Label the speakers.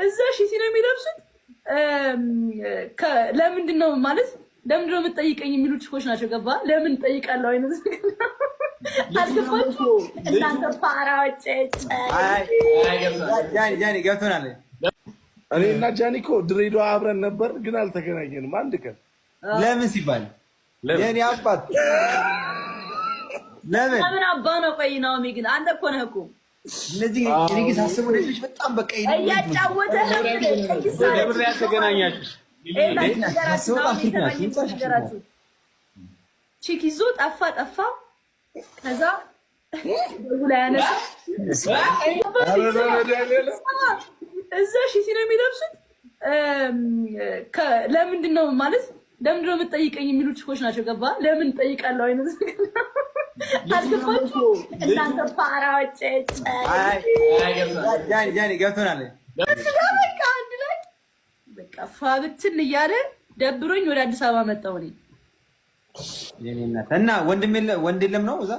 Speaker 1: እዛ ሺቲ ነው የሚለብሱት። ለምንድን ነው ማለት ለምንድን ነው የምትጠይቀኝ የሚሉ ችኮች ናቸው። ገባ ለምን ጠይቃለሁ አይነት አልገባችሁ እናንተ ፋራዎች።
Speaker 2: ጃኒ ገብቶናል።
Speaker 3: እኔ እና ጃኒ እኮ ድሬዳዋ አብረን ነበር፣ ግን አልተገናኘንም አንድ ቀን።
Speaker 2: ለምን ሲባል የኔ አባት
Speaker 1: ለምን አባ ነው? ቆይ ናኦሚ ግን አንተ እኮ ነህ እኮ
Speaker 2: እነዚህ እኔ ግን ሳስበው ልጅ በጣም በቃ
Speaker 1: እያጫወተህ
Speaker 4: ለምን ያልተገናኛችሁ?
Speaker 1: ቺክ ይዞ ጠፋ። ከዛ ደውላ ያነሳ እዛ ሺቲ ነው የሚለብሱት። ለምንድን ነው ማለት ለምንድን ነው የምትጠይቀኝ የሚሉ ችኮች ናቸው። ገባ ለምን ጠይቃለሁ አይነት አልገባችሁ እናንተ ፋራዎች።
Speaker 2: ጃኒ ገብቶናል።
Speaker 1: በቃ አንድ ላይ በቃ ፋብትን እያለ ደብሮኝ ወደ አዲስ አበባ መጣሁ እኔ።
Speaker 2: የኔ እናት እና ወንድ የለም ነው እዛ